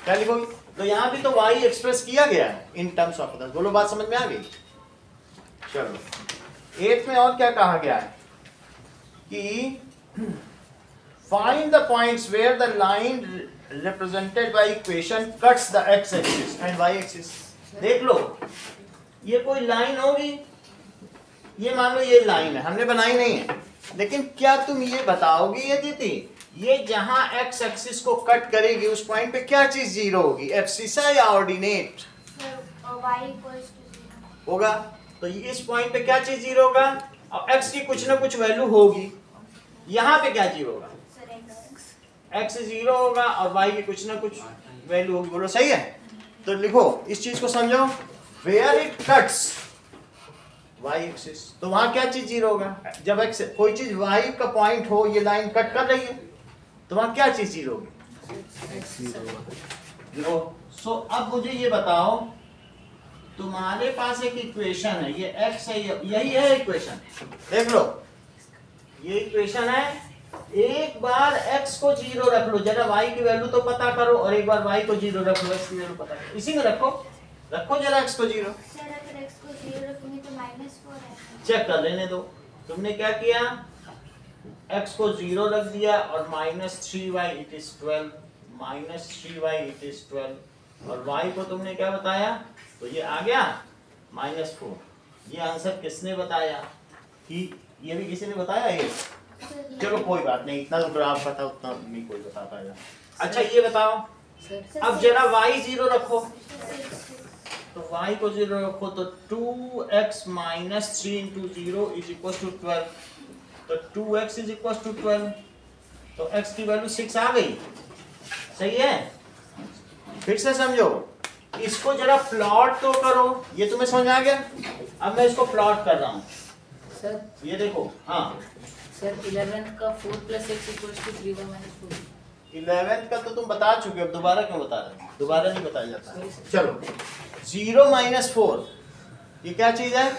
Speaker 1: क्या लिखोगी? तो यहाँ भी तो y एक्सप्रेस किया गया है इन टर्म्स ऑफ अदर्स। बोलो बात समझ में आ गई? चलो 8th में और क्या कहा गया है कि find the points where the line represented by equation cuts the x axis and y axis। देख लो ये कोई लाइन होगी, ये मान लो ये लाइन है, हमने बनाई नहीं है, लेकिन क्या तुम ये बताओगी ये दीदी, ये जहां x एक्सिस को कट करेगी उस पॉइंट पे क्या चीज जीरो होगी? एब्सिसा या ऑर्डिनेट
Speaker 4: y equals to 0
Speaker 1: होगा। तो इस पॉइंट पे क्या चीज जीरो होगा? और x की कुछ ना कुछ वैल्यू होगी। यहाँ पे क्या जीरो होगा? x 0 होगा और y की कुछ ना कुछ वैल्यू होगी। बोलो सही है? तो लिखो इस चीज को समझो, where it cuts y axis, तो वहां क्या चीज जीरो होगा? जब x कोई चीज y का पॉइंट हो, ये लाइन कट कर रही है, तो वहां क्या चीज जीरो होगी? जीरो। सो अब मुझे ये बताओ, तुम्हारे पास एक इक्वेशन है, ये x है, यही है इक्वेशन। देख लो ये इक्वेशन है। एक बार x को 0 रख लो, जरा y की वैल्यू तो पता करो, और एक बार y को 0 रख लो, x की वैल्यू पता करो। इसी में रखो जरा x को 0।
Speaker 4: सर अगर x को 0 रखूंगी तो -4 है।
Speaker 1: चेक कर लेने दो। तुमने क्या किया? x को 0 रख दिया और -3y it is 12, -3y it is 12 और y को तुमने क्या बताया? तो ये आ गया -4। ये आंसर किसने बताया? कि ये भी किसी ने बताया ये? चलो कोई बात नहीं, इतना तो आप पता उतना नहीं कोई बता पाएगा। अच्छा ये बताओ,
Speaker 2: सर
Speaker 1: अब जरा y 0 रखो, तो y को 0 रखो तो 2x minus 3 into 0 is equal to 12, तो 2x इज इक्वल टू 12, तो x की वैल्यू 6 आ गई। सही है, फिर से समझो, इसको जरा प्लॉट तो करो, ये तुम्हें समझ आ गया। अब मैं इसको प्लॉट कर रहा हूँ,
Speaker 2: सर
Speaker 1: ये देखो। हाँ
Speaker 2: सर 11 का 4 plus 6 equals to 3y minus 4।
Speaker 1: 11th का तो तुम बता चुके हो, अब दोबारा क्यों बता रहे हो? दोबारा नहीं बताया जाता। चलो 0 माइनस 4 ये क्या चीज है,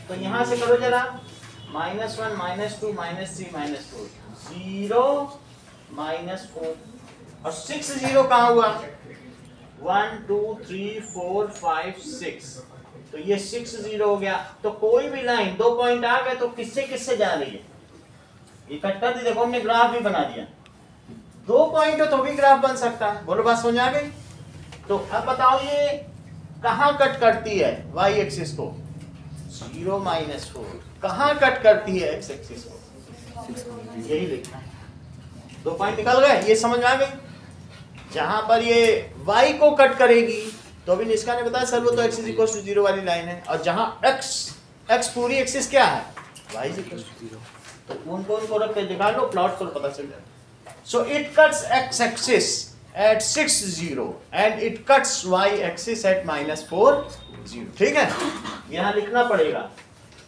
Speaker 1: तो यहाँ से करो जरा, -1 -2 -3 -4, 0 -4 और 6 0 कहाँ हुआ, 1 2 3 4 5 6, तो ये 6 0 हो गया। तो कोई भी लाइन 2 पॉइंट आ गए तो किससे किससे जा रही है, इकट्ठा थी। देखो हमने ग्राफ भी बना दिया, 2 पॉइंट हो तो भी ग्राफ बन सकता है। बोलो बात समझ आ गई। तो अब बताओ ये कहाँ कट करती है y एक्सिस को, 0 -4 कहाँ कट करती है x एक्सिस को, यही लिखना है। 2 पॉइंट निकल गए, ये समझ आ गई। जहां पर ये y को कट करेगी तो अभी निष्का ने बताया सर वो तो x इज इक्वल टू 0 वाली लाइन है, और जहां x पूरी एक्सिस क्या है, y इज इक्वल टू 0, तो उनको रख के दिखा लो, प्लॉट करो, पता चल जाएगा। So it cuts x axis at 6 0 and it cuts y axis at -4 0। ठीक है, यहां लिखना पड़ेगा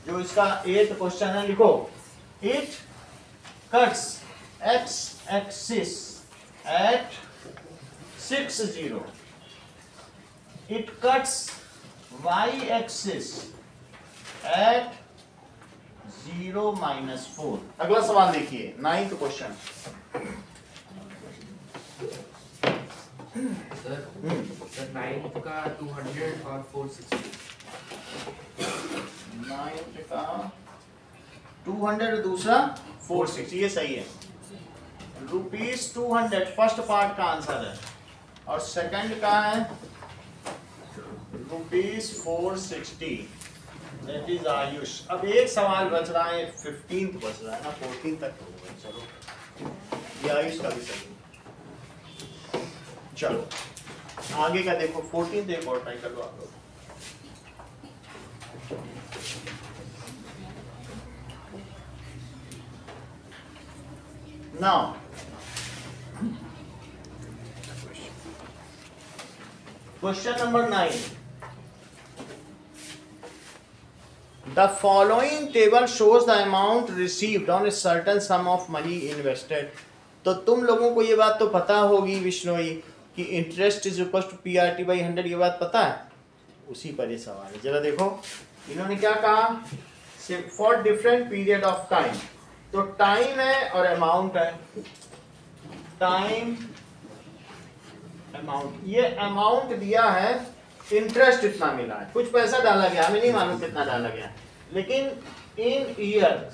Speaker 1: जो इसका 8th क्वेश्चन है, लिखो it cuts x axis at 6 0, it cuts y axis at 0 -4। अगला सवाल देखिए 9th क्वेश्चन।
Speaker 3: सर 9 का 200 और 460।
Speaker 1: 9 का 200 दूसरा 460, ये सही है। ₹200 फर्स्ट पार्ट का आंसर है, और सेकंड का है ₹460, दैट इज आयुष। अब एक सवाल बच रहा है, 15th बच रहा है ना, 14 तक होगा। चलो ये आयुष का भी सही है। चलो आगे का देखो, 14th एक और ट्राई कर लो आप लोग। Now question number 9, the following table shows the amount received on a certain some of money invested. तो तुम लोगों को ये बात तो पता होगी विष्णोई कि interest is equal to PRT by 100, ये बात पता है, उसी पर ये सवाल है। जरा देखो इन्होंने क्या कहा, for different period of time, तो टाइम है और अमाउंट है, टाइम अमाउंट। ये अमाउंट दिया है, इंटरेस्ट इतना मिला है, कुछ पैसा डाला गया, हमें नहीं मालूम कितना डाला गया, लेकिन इन ईयर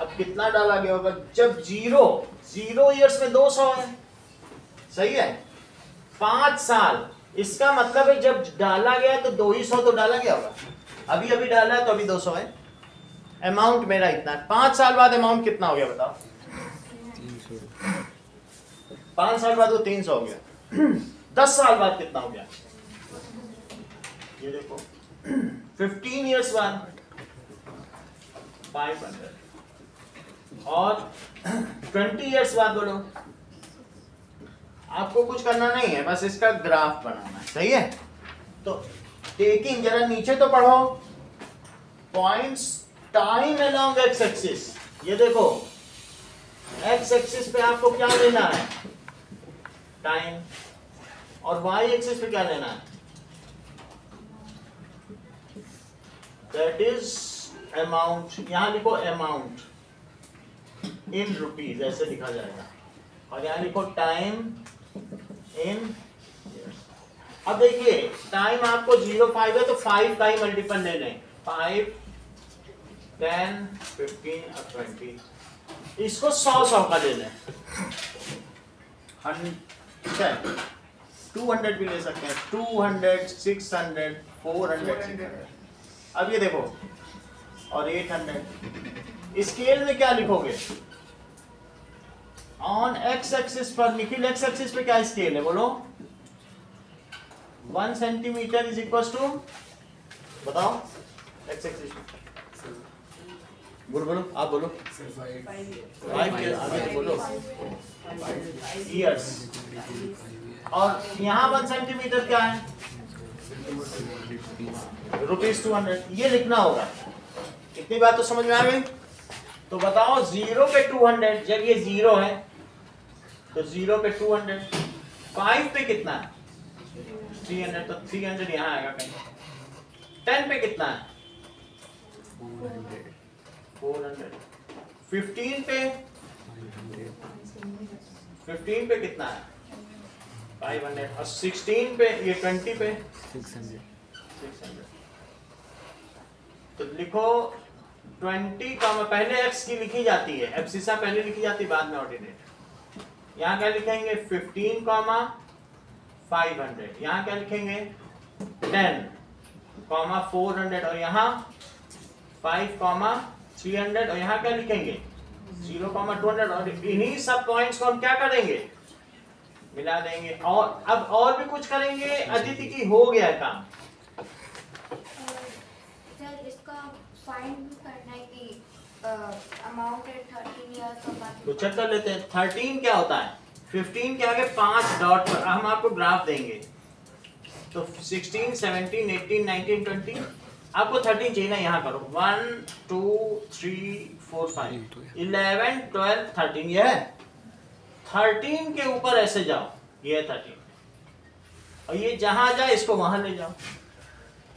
Speaker 1: अब कितना डाला गया होगा, जब 0 ईयर्स में 200 है, सही है, 5 साल, इसका मतलब है जब डाला गया तो 200 तो डाला गया होगा, अभी अभी डाला है तो अभी 200 है। अमाउंट मेरा इतना है, 5 साल बाद अमाउंट कितना हो गया बताओ, 5 साल बाद वो 300 हो गया। 10 साल बाद कितना हो गया, ये देखो 15 इयर्स बाद 500, और 20 इयर्स बाद बोलो, आपको कुछ करना नहीं है, बस इसका ग्राफ बनाना है, सही है। तो टेकिंग, जरा नीचे तो पढ़ो, points time along x axis, ये देखो एक्स एक्सिस पे आपको क्या लेना है, टाइम, और वाई एक्सिस पे क्या लेना है, दैट इज अमाउंट। यहां लिखो अमाउंट इन रुपीज, ऐसे लिखा जाएगा, और यहां लिखो टाइम इन। अब देखिए टाइम आपको 0.5 है तो 5 का ही मल्टीपल ले लें, 5 10 15 और 20, इसको 100 का ले लें, 200 भी ले सकते हैं, 200 600 400 600। अब ये देखो, और 800, स्केल में क्या लिखोगे, ऑन एक्स एक्सिस पर, निखिल एक्स एक्सिस पे क्या स्केल है बोलो? 1 सेंटीमीटर इज इक्वल टू, बताओ एक्स एक्सिस पे बोलो, आप बोलो 5 बोलो ईयर्स। और यहाँ 1 सेंटीमीटर क्या है? ₹200। ये लिखना होगा। इतनी बात तो समझ में आ गई? तो बताओ 0 पे 200, जब ये 0 है तो 0 पे 200, 5 पे कितना है? 300, तो 300 यहाँ आएगा कहीं। 10 पे कितना है? 400। 15 पे कितना है? 500। और 16 पे, ये 20 पे
Speaker 5: 600।
Speaker 1: तो लिखो 20 का पहले x की लिखी जाती है, एब्सिसा पहले लिखी जाती है, बाद में ऑर्डिनेट। यहाँ क्या लिखेंगे? 15, 500। यहाँ क्या लिखेंगे? 10, 400। और यहाँ 5, 300। और यहाँ क्या लिखेंगे? 0, 200। और इन्हीं सब पॉइंट्स को हम क्या करेंगे? मिला देंगे। और अब और भी कुछ करेंगे। अदिति की हो गया काम।
Speaker 4: सर इसका फाइंड भी करना है कि अमाउंट है 13 इयर्स और बाकी
Speaker 1: तो चेक कर लेते हैं 13 क्या होता है। 15 के आगे 5 डॉट पर हम आपको ग्राफ देंगे। तो 16, 17, 18, 19, 20, आपको 13 चाहिए ना। यहाँ करो 1, 2, 3, 4, 5, 11, 12, 13। ये है 13 के ऊपर ऐसे जाओ, ये है 13। और ये जहां जाए इसको वहां ले जाओ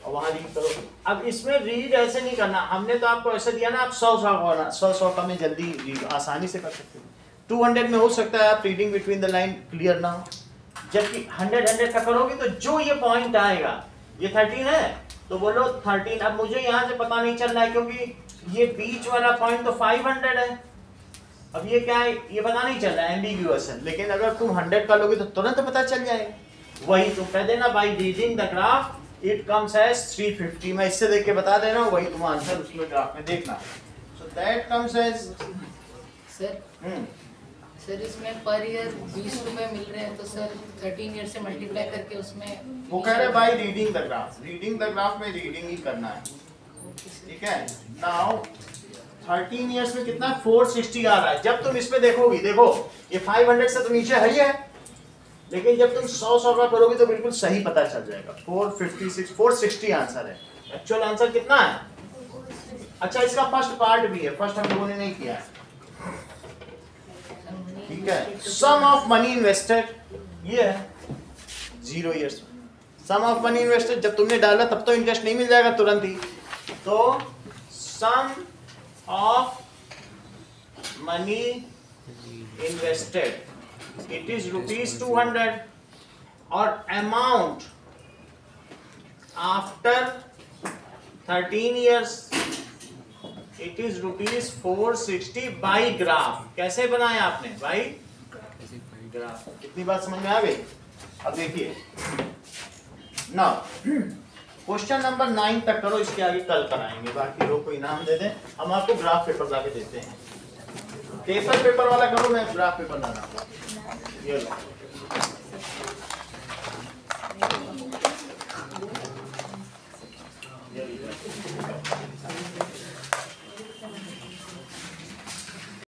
Speaker 1: और वहां रीड करो। अब इसमें रीड ऐसे नहीं करना, हमने तो आपको ऐसे दिया ना, आप 100 का में जल्दी रीड आसानी से कर सकते हो। 200 में हो सकता है आप reading between the line clear ना हो, जबकि 100 का करोगे तो जो ये पॉइंट आएगा, ये 13 है तो बोलो 13। अब मुझे यहाँ से पता नहीं चल रहा है क्योंकि ये बीच वाला पॉइंट तो 500 है। अब ये क्या है ये पता नहीं चल रहा है, एम्बिग्यूअस है। लेकिन अगर तुम 100 का लोगे तो तुरंत पता चल जाएगा। वही तुम कह देना by reading the graph it comes as 350। मैं इससे देख के बता दे रहा हूँ, वही तुम आंसर उसमें ग्राफ में देखना। So that comes as
Speaker 2: sir इसमें पर ईयर 20 रुपए मिल रहे हैं, तो सर 13 ईयर से मल्टीप्लाई करके उसमें
Speaker 1: वो कह रहे bye reading the graph. Reading the graph में रीडिंग ही करना है, ठीक है। नाउ 13 इयर्स में कितना 460 आ रहा है। जब तुम इसमें देखोगी, देखो ये 500 से तो नीचे है ही है, लेकिन जब तुम 100 का करोगे तो बिल्कुल सही पता चल जाएगा। 456, 460 आंसर है। एक्चुअल आंसर कितना है? अच्छा इसका फर्स्ट पार्ट भी है, फर्स्ट हम लोगों ने नहीं किया है, ठीक है। सम ऑफ मनी इन्वेस्टेड, ये है 0 years. Sum of money invested जब तुमने डाला तब तो इंटरेस्ट नहीं मिल जाएगा तुरंत ही। तो sum of money invested it is ₹200 और amount after 13 years it is ₹460 by graph. कैसे बनाया आपने? By graph. कितनी बात समझ में आ गई? अब देखिए ना, क्वेश्चन नंबर 9 तक करो, इसके आगे कल कराएंगे। बाकी लोग को इनाम दे दें, हम आपको ग्राफ पेपर ला के देते हैं। पेपर वाला करो, मैं ग्राफ पेपर लाना। ये लो ये लो।